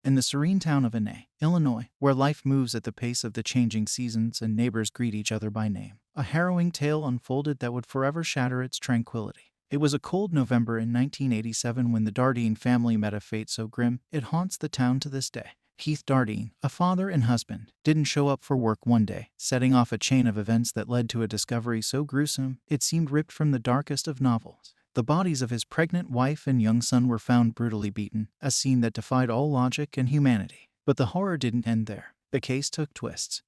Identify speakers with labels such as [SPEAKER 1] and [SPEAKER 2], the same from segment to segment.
[SPEAKER 1] In the serene town of Anay, Illinois, where life moves at the pace of the changing seasons and neighbors greet each other by name, a harrowing tale unfolded that would forever shatter its tranquility. It was a cold November in 1987 when the Dardeen family met a fate so grim it haunts the town to this day. Keith Dardeen, a father and husband, didn't show up for work one day, setting off a chain of events that led to a discovery so gruesome it seemed ripped from the darkest of novels. The bodies of his pregnant wife and young son were found brutally beaten, a scene that defied all logic and humanity. But the horror didn't end there. The case took twists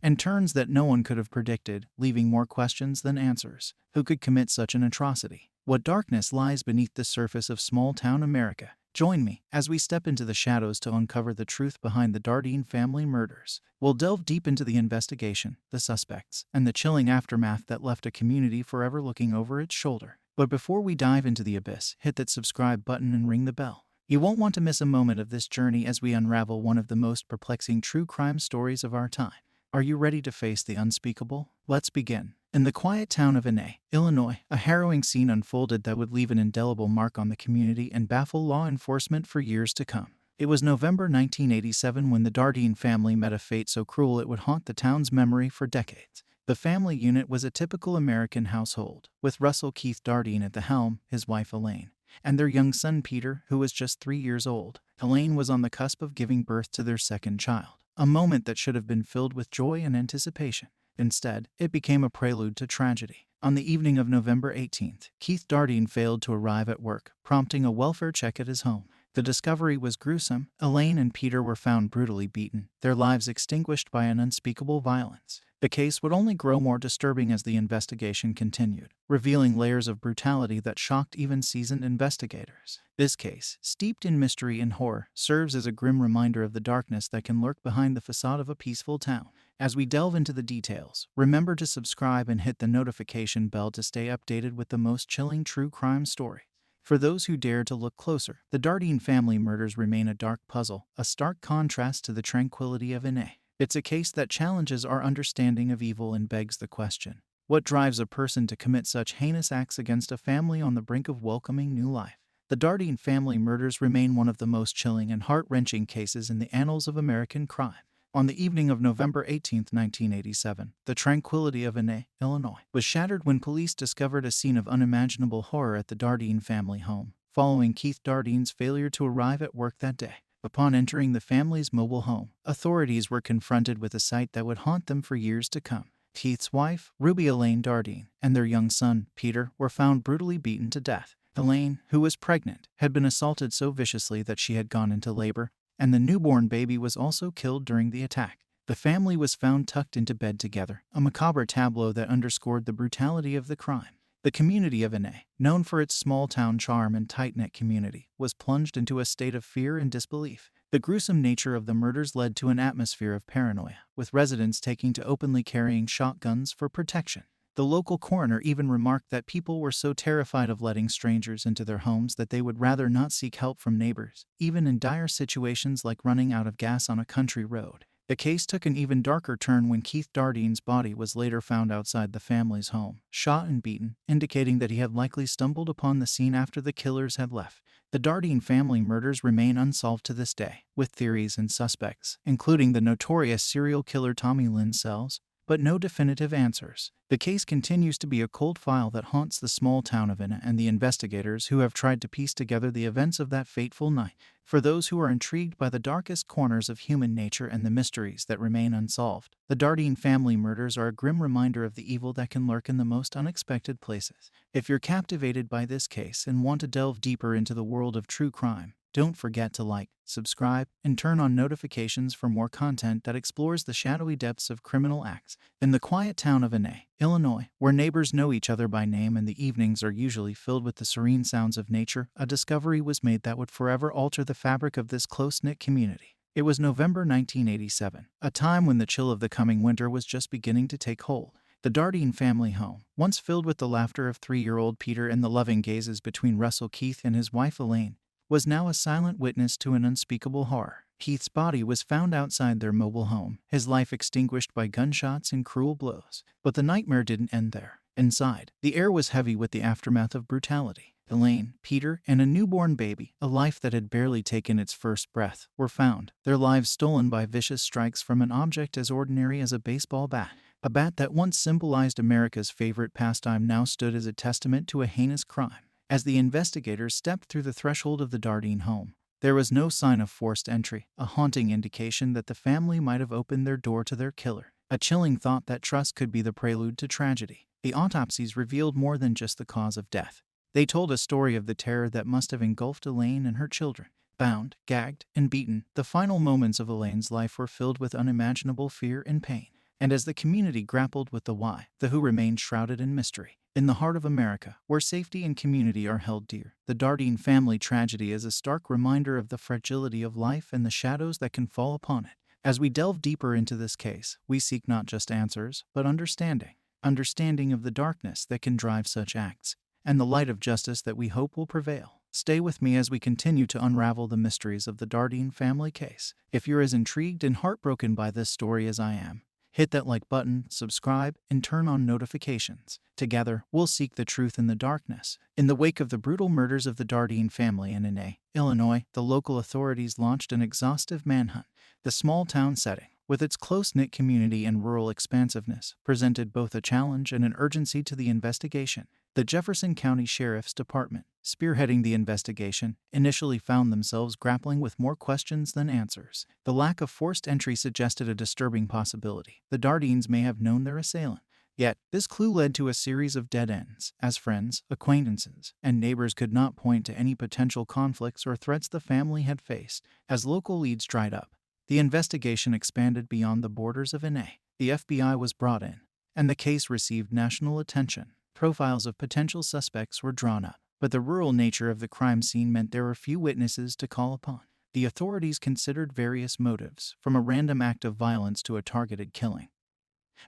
[SPEAKER 1] and turns that no one could have predicted, leaving more questions than answers. Who could commit such an atrocity? What darkness lies beneath the surface of small-town America? Join me as we step into the shadows to uncover the truth behind the Dardeen family murders. We'll delve deep into the investigation, the suspects, and the chilling aftermath that left a community forever looking over its shoulder. But before we dive into the abyss, hit that subscribe button and ring the bell. You won't want to miss a moment of this journey as we unravel one of the most perplexing true crime stories of our time. Are you ready to face the unspeakable? Let's begin. In the quiet town of Anay, Illinois, a harrowing scene unfolded that would leave an indelible mark on the community and baffle law enforcement for years to come. It was November 1987 when the Dardeen family met a fate so cruel it would haunt the town's memory for decades. The family unit was a typical American household, with Russell Keith Dardeen at the helm, his wife Elaine, and their young son Peter, who was just 3 years old. Elaine was on the cusp of giving birth to their second child, a moment that should have been filled with joy and anticipation. Instead, it became a prelude to tragedy. On the evening of November 18th, Keith Dardeen failed to arrive at work, prompting a welfare check at his home. The discovery was gruesome. Elaine and Peter were found brutally beaten, their lives extinguished by an unspeakable violence. The case would only grow more disturbing as the investigation continued, revealing layers of brutality that shocked even seasoned investigators. This case, steeped in mystery and horror, serves as a grim reminder of the darkness that can lurk behind the facade of a peaceful town. As we delve into the details, remember to subscribe and hit the notification bell to stay updated with the most chilling true crime story. For those who dare to look closer, the Dardeen family murders remain a dark puzzle, a stark contrast to the tranquility of Anay. It's a case that challenges our understanding of evil and begs the question: what drives a person to commit such heinous acts against a family on the brink of welcoming new life? The Dardeen family murders remain one of the most chilling and heart-wrenching cases in the annals of American crime. On the evening of November 18, 1987, the tranquility of Anay, Illinois, was shattered when police discovered a scene of unimaginable horror at the Dardeen family home, following Keith Dardeen's failure to arrive at work that day. Upon entering the family's mobile home, authorities were confronted with a sight that would haunt them for years to come. Keith's wife, Ruby Elaine Dardeen, and their young son, Peter, were found brutally beaten to death. Elaine, who was pregnant, had been assaulted so viciously that she had gone into labor, and the newborn baby was also killed during the attack. The family was found tucked into bed together, a macabre tableau that underscored the brutality of the crime. The community of Anay, known for its small-town charm and tight-knit community, was plunged into a state of fear and disbelief. The gruesome nature of the murders led to an atmosphere of paranoia, with residents taking to openly carrying shotguns for protection. The local coroner even remarked that people were so terrified of letting strangers into their homes that they would rather not seek help from neighbors, even in dire situations like running out of gas on a country road. The case took an even darker turn when Keith Dardeen's body was later found outside the family's home, shot and beaten, indicating that he had likely stumbled upon the scene after the killers had left. The Dardeen family murders remain unsolved to this day, with theories and suspects, including the notorious serial killer Tommy Lynn Sells, but no definitive answers. The case continues to be a cold file that haunts the small town of Anay and the investigators who have tried to piece together the events of that fateful night. For those who are intrigued by the darkest corners of human nature and the mysteries that remain unsolved, the Dardeen family murders are a grim reminder of the evil that can lurk in the most unexpected places. If you're captivated by this case and want to delve deeper into the world of true crime, don't forget to like, subscribe, and turn on notifications for more content that explores the shadowy depths of criminal acts. In the quiet town of Anay, Illinois, where neighbors know each other by name and the evenings are usually filled with the serene sounds of nature, a discovery was made that would forever alter the fabric of this close-knit community. It was November 1987, a time when the chill of the coming winter was just beginning to take hold. The Dardeen family home, once filled with the laughter of 3-year-old Peter and the loving gazes between Russell Keith and his wife Elaine, was now a silent witness to an unspeakable horror. Keith's body was found outside their mobile home, his life extinguished by gunshots and cruel blows. But the nightmare didn't end there. Inside, the air was heavy with the aftermath of brutality. Elaine, Peter, and a newborn baby, a life that had barely taken its first breath, were found, their lives stolen by vicious strikes from an object as ordinary as a baseball bat. A bat that once symbolized America's favorite pastime now stood as a testament to a heinous crime. As the investigators stepped through the threshold of the Dardeen home, there was no sign of forced entry, a haunting indication that the family might have opened their door to their killer. A chilling thought that trust could be the prelude to tragedy. The autopsies revealed more than just the cause of death. They told a story of the terror that must have engulfed Elaine and her children. Bound, gagged, and beaten, the final moments of Elaine's life were filled with unimaginable fear and pain. And as the community grappled with the why, the who remained shrouded in mystery. In the heart of America, where safety and community are held dear, the Dardeen family tragedy is a stark reminder of the fragility of life and the shadows that can fall upon it. As we delve deeper into this case, we seek not just answers, but understanding. Understanding of the darkness that can drive such acts, and the light of justice that we hope will prevail. Stay with me as we continue to unravel the mysteries of the Dardeen family case. If you're as intrigued and heartbroken by this story as I am, hit that like button, subscribe, and turn on notifications. Together, we'll seek the truth in the darkness. In the wake of the brutal murders of the Dardeen family in Illinois, the local authorities launched an exhaustive manhunt. The small-town setting, with its close-knit community and rural expansiveness, presented both a challenge and an urgency to the investigation. The Jefferson County Sheriff's Department, spearheading the investigation, initially found themselves grappling with more questions than answers. The lack of forced entry suggested a disturbing possibility. The Dardeens may have known their assailant. Yet, this clue led to a series of dead ends, as friends, acquaintances, and neighbors could not point to any potential conflicts or threats the family had faced. As local leads dried up, the investigation expanded beyond the borders of NA. The FBI was brought in, and the case received national attention. Profiles of potential suspects were drawn up, but the rural nature of the crime scene meant there were few witnesses to call upon. The authorities considered various motives, from a random act of violence to a targeted killing.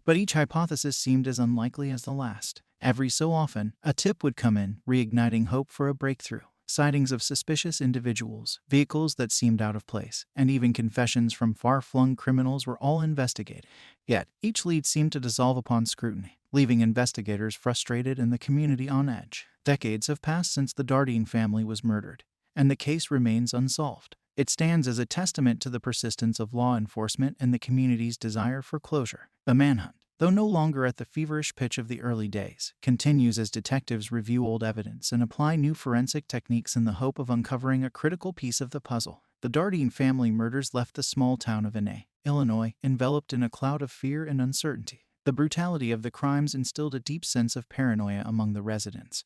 [SPEAKER 1] But each hypothesis seemed as unlikely as the last. Every so often, a tip would come in, reigniting hope for a breakthrough. Sightings of suspicious individuals, vehicles that seemed out of place, and even confessions from far-flung criminals were all investigated. Yet, each lead seemed to dissolve upon scrutiny, leaving investigators frustrated and the community on edge. Decades have passed since the Dardeen family was murdered, and the case remains unsolved. It stands as a testament to the persistence of law enforcement and the community's desire for closure. The manhunt, though no longer at the feverish pitch of the early days, continues as detectives review old evidence and apply new forensic techniques in the hope of uncovering a critical piece of the puzzle. The Dardeen family murders left the small town of Illinois, enveloped in a cloud of fear and uncertainty. The brutality of the crimes instilled a deep sense of paranoia among the residents,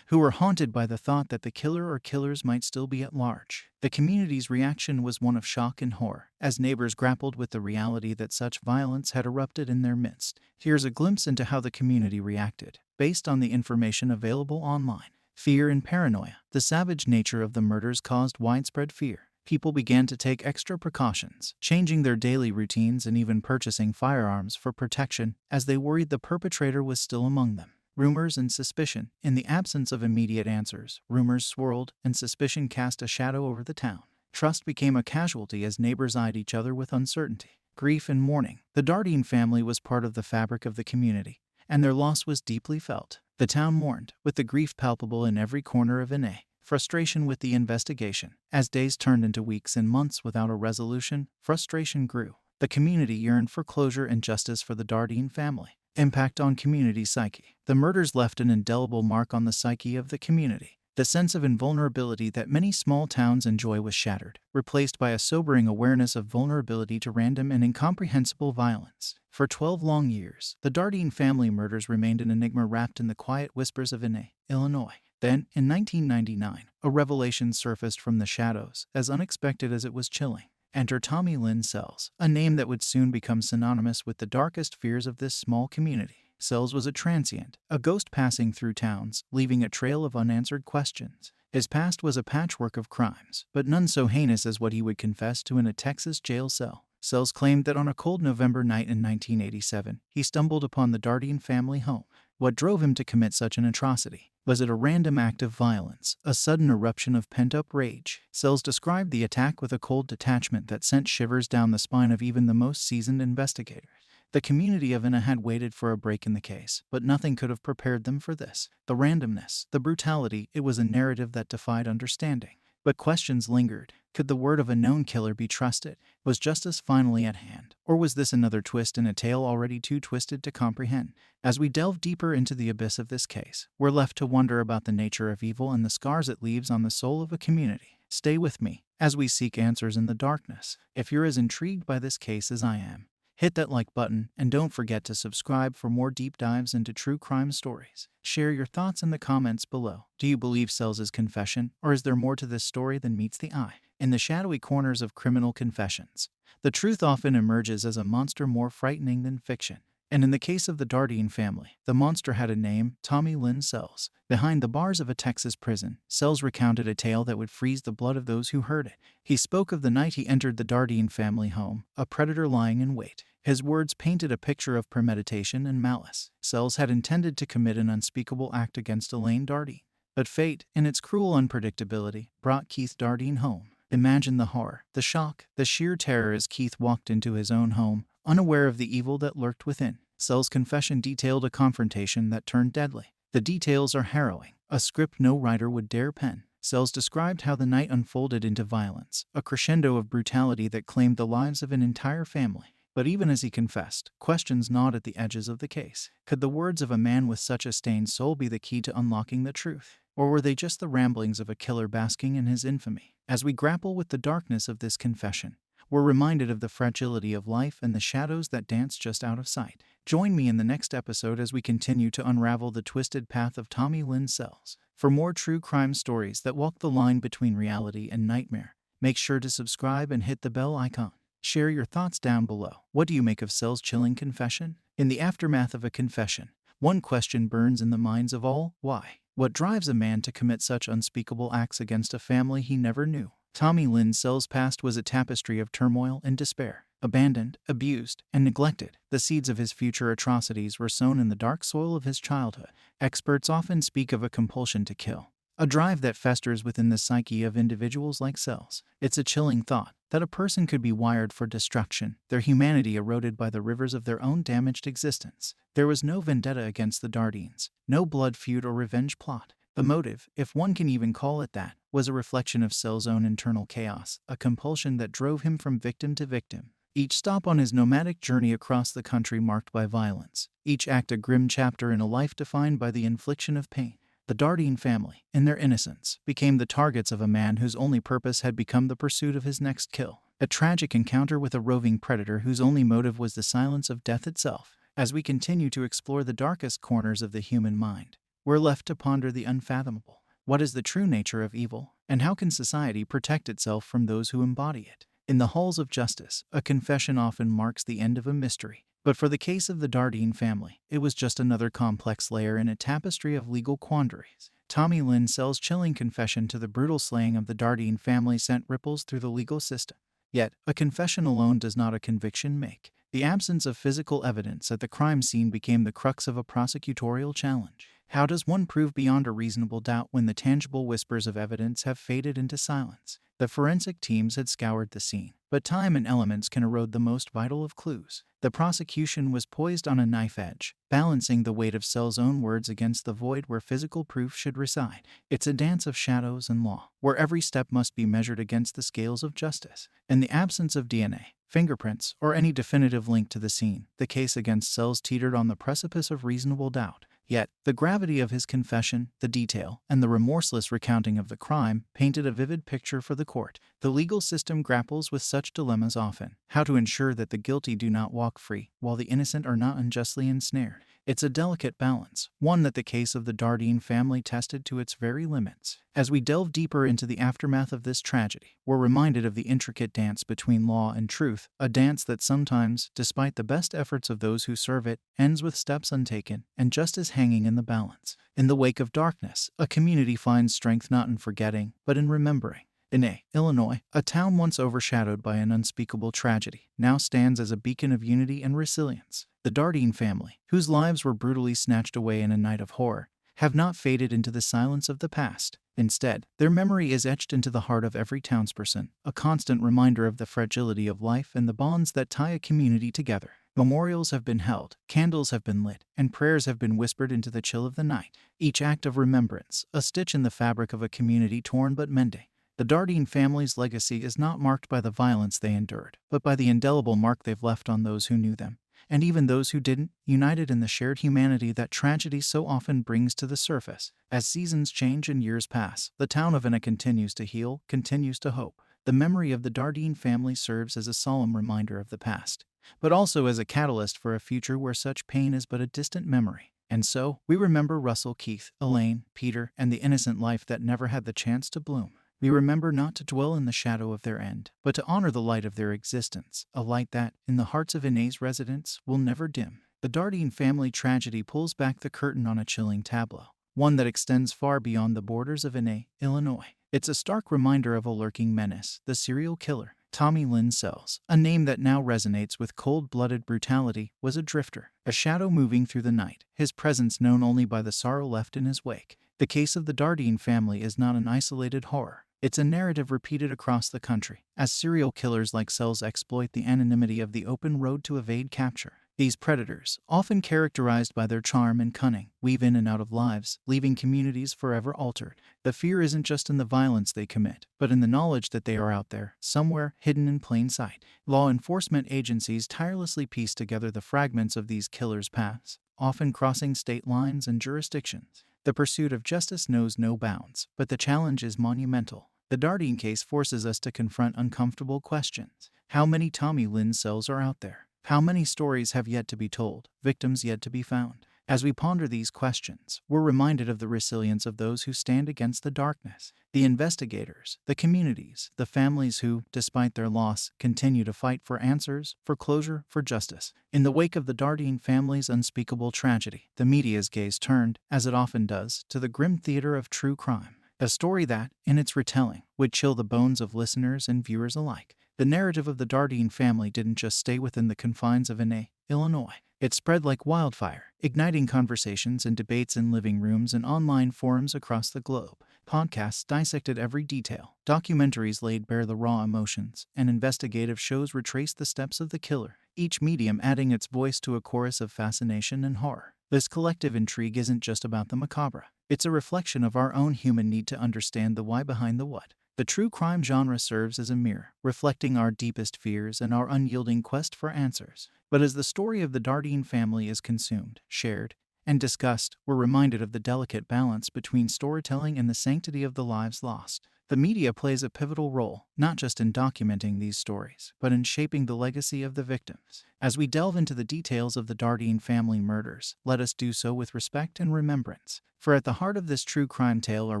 [SPEAKER 1] who were haunted by the thought that the killer or killers might still be at large. The community's reaction was one of shock and horror, as neighbors grappled with the reality that such violence had erupted in their midst. Here's a glimpse into how the community reacted, based on the information available online. Fear and paranoia. The savage nature of the murders caused widespread fear. People began to take extra precautions, changing their daily routines and even purchasing firearms for protection, as they worried the perpetrator was still among them. Rumors and suspicion. In the absence of immediate answers, rumors swirled, and suspicion cast a shadow over the town. Trust became a casualty as neighbors eyed each other with uncertainty. Grief and mourning. The Dardeen family was part of the fabric of the community, and their loss was deeply felt. The town mourned, with the grief palpable in every corner of NA. Frustration with the investigation. As days turned into weeks and months without a resolution, frustration grew. The community yearned for closure and justice for the Dardeen family. Impact on community psyche. The murders left an indelible mark on the psyche of the community. The sense of invulnerability that many small towns enjoy was shattered, replaced by a sobering awareness of vulnerability to random and incomprehensible violence. For 12 long years, the Dardeen family murders remained an enigma wrapped in the quiet whispers of Illinois. Then, in 1999, a revelation surfaced from the shadows, as unexpected as it was chilling. Enter Tommy Lynn Sells, a name that would soon become synonymous with the darkest fears of this small community. Sells was a transient, a ghost passing through towns, leaving a trail of unanswered questions. His past was a patchwork of crimes, but none so heinous as what he would confess to in a Texas jail cell. Sells claimed that on a cold November night in 1987, he stumbled upon the Dardeen family home. What drove him to commit such an atrocity? Was it a random act of violence, a sudden eruption of pent-up rage? Sells described the attack with a cold detachment that sent shivers down the spine of even the most seasoned investigators. The community of Ina had waited for a break in the case, but nothing could have prepared them for this. The randomness, the brutality, it was a narrative that defied understanding. But questions lingered. Could the word of a known killer be trusted? Was justice finally at hand? Or was this another twist in a tale already too twisted to comprehend? As we delve deeper into the abyss of this case, we're left to wonder about the nature of evil and the scars it leaves on the soul of a community. Stay with me as we seek answers in the darkness. If you're as intrigued by this case as I am, hit that like button and don't forget to subscribe for more deep dives into true crime stories. Share your thoughts in the comments below. Do you believe Sells' confession, or is there more to this story than meets the eye? In the shadowy corners of criminal confessions, the truth often emerges as a monster more frightening than fiction. And in the case of the Dardeen family, the monster had a name: Tommy Lynn Sells. Behind the bars of a Texas prison, Sells recounted a tale that would freeze the blood of those who heard it. He spoke of the night he entered the Dardeen family home, a predator lying in wait. His words painted a picture of premeditation and malice. Sells had intended to commit an unspeakable act against Elaine Dardeen. But fate, in its cruel unpredictability, brought Keith Dardeen home. Imagine the horror, the shock, the sheer terror as Keith walked into his own home, unaware of the evil that lurked within. Sells' confession detailed a confrontation that turned deadly. The details are harrowing, a script no writer would dare pen. Sells described how the night unfolded into violence, a crescendo of brutality that claimed the lives of an entire family. But even as he confessed, questions gnawed at the edges of the case. Could the words of a man with such a stained soul be the key to unlocking the truth? Or were they just the ramblings of a killer basking in his infamy? As we grapple with the darkness of this confession, we're reminded of the fragility of life and the shadows that dance just out of sight. Join me in the next episode as we continue to unravel the twisted path of Tommy Lynn Sells. For more true crime stories that walk the line between reality and nightmare, make sure to subscribe and hit the bell icon. Share your thoughts down below. What do you make of Sells' chilling confession? In the aftermath of a confession, one question burns in the minds of all: why? What drives a man to commit such unspeakable acts against a family he never knew? Tommy Lynn Sells' past was a tapestry of turmoil and despair. Abandoned, abused, and neglected, the seeds of his future atrocities were sown in the dark soil of his childhood. Experts often speak of a compulsion to kill, a drive that festers within the psyche of individuals like Sells. It's a chilling thought that a person could be wired for destruction, their humanity eroded by the rivers of their own damaged existence. There was no vendetta against the Dardeens, no blood feud or revenge plot. The motive, if one can even call it that, was a reflection of Sells' own internal chaos, a compulsion that drove him from victim to victim. Each stop on his nomadic journey across the country marked by violence, each act a grim chapter in a life defined by the infliction of pain. The Dardeen family, in their innocence, became the targets of a man whose only purpose had become the pursuit of his next kill. A tragic encounter with a roving predator whose only motive was the silence of death itself. As we continue to explore the darkest corners of the human mind, we're left to ponder the unfathomable. What is the true nature of evil, and how can society protect itself from those who embody it? In the halls of justice, a confession often marks the end of a mystery. But for the case of the Dardeen family, it was just another complex layer in a tapestry of legal quandaries. Tommy Lynn Sells' chilling confession to the brutal slaying of the Dardeen family sent ripples through the legal system. Yet, a confession alone does not a conviction make. The absence of physical evidence at the crime scene became the crux of a prosecutorial challenge. How does one prove beyond a reasonable doubt when the tangible whispers of evidence have faded into silence? The forensic teams had scoured the scene, but time and elements can erode the most vital of clues. The prosecution was poised on a knife edge, balancing the weight of Sells' own words against the void where physical proof should reside. It's a dance of shadows and law, where every step must be measured against the scales of justice. In the absence of DNA, fingerprints, or any definitive link to the scene, the case against Sells teetered on the precipice of reasonable doubt. Yet, the gravity of his confession, the detail, and the remorseless recounting of the crime painted a vivid picture for the court. The legal system grapples with such dilemmas often: how to ensure that the guilty do not walk free, while the innocent are not unjustly ensnared. It's a delicate balance, one that the case of the Dardeen family tested to its very limits. As we delve deeper into the aftermath of this tragedy, we're reminded of the intricate dance between law and truth, a dance that sometimes, despite the best efforts of those who serve it, ends with steps untaken and justice hanging in the balance. In the wake of darkness, a community finds strength not in forgetting, but in remembering. In Illinois, a town once overshadowed by an unspeakable tragedy, now stands as a beacon of unity and resilience. The Dardeen family, whose lives were brutally snatched away in a night of horror, have not faded into the silence of the past. Instead, their memory is etched into the heart of every townsperson, a constant reminder of the fragility of life and the bonds that tie a community together. Memorials have been held, candles have been lit, and prayers have been whispered into the chill of the night. Each act of remembrance, a stitch in the fabric of a community torn but mending. The Dardeen family's legacy is not marked by the violence they endured, but by the indelible mark they've left on those who knew them, and even those who didn't, united in the shared humanity that tragedy so often brings to the surface. As seasons change and years pass, the town of Inna continues to heal, continues to hope. The memory of the Dardeen family serves as a solemn reminder of the past, but also as a catalyst for a future where such pain is but a distant memory. And so, we remember Russell, Keith, Elaine, Peter, and the innocent life that never had the chance to bloom. We remember not to dwell in the shadow of their end, but to honor the light of their existence, a light that, in the hearts of Inna's residents, will never dim. The Dardeen family tragedy pulls back the curtain on a chilling tableau, one that extends far beyond the borders of Inna, Illinois. It's a stark reminder of a lurking menace, the serial killer. Tommy Lynn Sells, a name that now resonates with cold-blooded brutality, was a drifter, a shadow moving through the night, his presence known only by the sorrow left in his wake. The case of the Dardeen family is not an isolated horror. It's a narrative repeated across the country, as serial killers like Sells exploit the anonymity of the open road to evade capture. These predators, often characterized by their charm and cunning, weave in and out of lives, leaving communities forever altered. The fear isn't just in the violence they commit, but in the knowledge that they are out there, somewhere, hidden in plain sight. Law enforcement agencies tirelessly piece together the fragments of these killers' paths, often crossing state lines and jurisdictions. The pursuit of justice knows no bounds, but the challenge is monumental. The Dardeen case forces us to confront uncomfortable questions. How many Tommy Lynn Sells are out there? How many stories have yet to be told, victims yet to be found? As we ponder these questions, we're reminded of the resilience of those who stand against the darkness. The investigators, the communities, the families who, despite their loss, continue to fight for answers, for closure, for justice. In the wake of the Dardeen family's unspeakable tragedy, the media's gaze turned, as it often does, to the grim theater of true crime. A story that, in its retelling, would chill the bones of listeners and viewers alike. The narrative of the Dardeen family didn't just stay within the confines of Inna, Illinois. It spread like wildfire, igniting conversations and debates in living rooms and online forums across the globe. Podcasts dissected every detail, documentaries laid bare the raw emotions, and investigative shows retraced the steps of the killer, each medium adding its voice to a chorus of fascination and horror. This collective intrigue isn't just about the macabre. It's a reflection of our own human need to understand the why behind the what. The true crime genre serves as a mirror, reflecting our deepest fears and our unyielding quest for answers. But as the story of the Dardeen family is consumed, shared, and discussed, we're reminded of the delicate balance between storytelling and the sanctity of the lives lost. The media plays a pivotal role, not just in documenting these stories, but in shaping the legacy of the victims. As we delve into the details of the Dardeen family murders, let us do so with respect and remembrance. For at the heart of this true crime tale are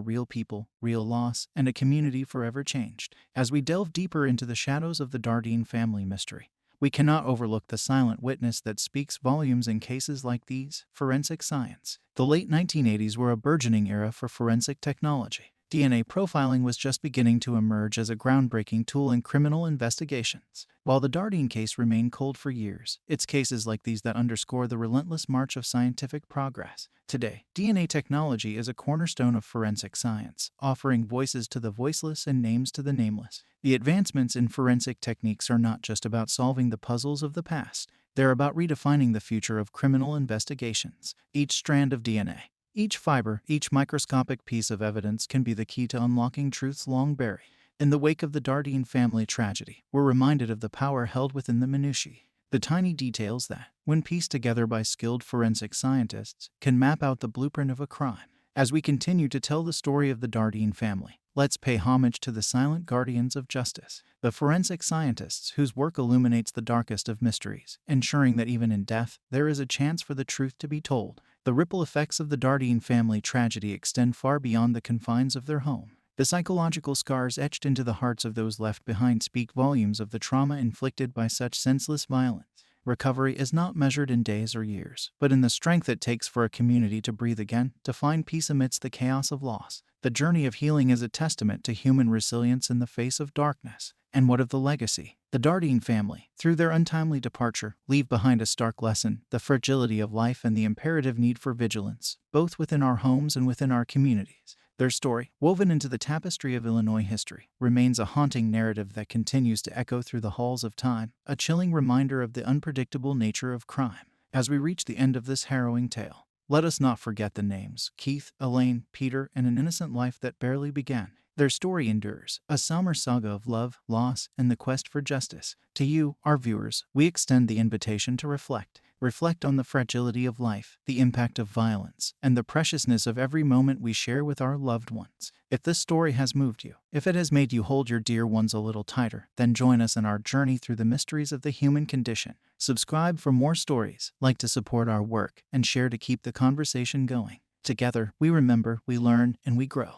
[SPEAKER 1] real people, real loss, and a community forever changed. As we delve deeper into the shadows of the Dardeen family mystery, we cannot overlook the silent witness that speaks volumes in cases like these: forensic science. The late 1980s were a burgeoning era for forensic technology. DNA profiling was just beginning to emerge as a groundbreaking tool in criminal investigations. While the Dardeen case remained cold for years, it's cases like these that underscore the relentless march of scientific progress. Today, DNA technology is a cornerstone of forensic science, offering voices to the voiceless and names to the nameless. The advancements in forensic techniques are not just about solving the puzzles of the past. They're about redefining the future of criminal investigations. Each strand of DNA, each fiber, each microscopic piece of evidence can be the key to unlocking truths long buried. In the wake of the Dardeen family tragedy, we're reminded of the power held within the minutiae, the tiny details that, when pieced together by skilled forensic scientists, can map out the blueprint of a crime. As we continue to tell the story of the Dardeen family, let's pay homage to the silent guardians of justice, the forensic scientists whose work illuminates the darkest of mysteries, ensuring that even in death, there is a chance for the truth to be told. The ripple effects of the Dardeen family tragedy extend far beyond the confines of their home. The psychological scars etched into the hearts of those left behind speak volumes of the trauma inflicted by such senseless violence. Recovery is not measured in days or years, but in the strength it takes for a community to breathe again, to find peace amidst the chaos of loss. The journey of healing is a testament to human resilience in the face of darkness. And what of the legacy? The Dardeen family, through their untimely departure, leave behind a stark lesson: the fragility of life and the imperative need for vigilance, both within our homes and within our communities. Their story, woven into the tapestry of Illinois history, remains a haunting narrative that continues to echo through the halls of time, a chilling reminder of the unpredictable nature of crime. As we reach the end of this harrowing tale, let us not forget the names Keith, Elaine, Peter, and an innocent life that barely began. Their story endures, a somber saga of love, loss, and the quest for justice. To you, our viewers, we extend the invitation to reflect. Reflect on the fragility of life, the impact of violence, and the preciousness of every moment we share with our loved ones. If this story has moved you, if it has made you hold your dear ones a little tighter, then join us in our journey through the mysteries of the human condition. Subscribe for more stories, like to support our work, and share to keep the conversation going. Together, we remember, we learn, and we grow.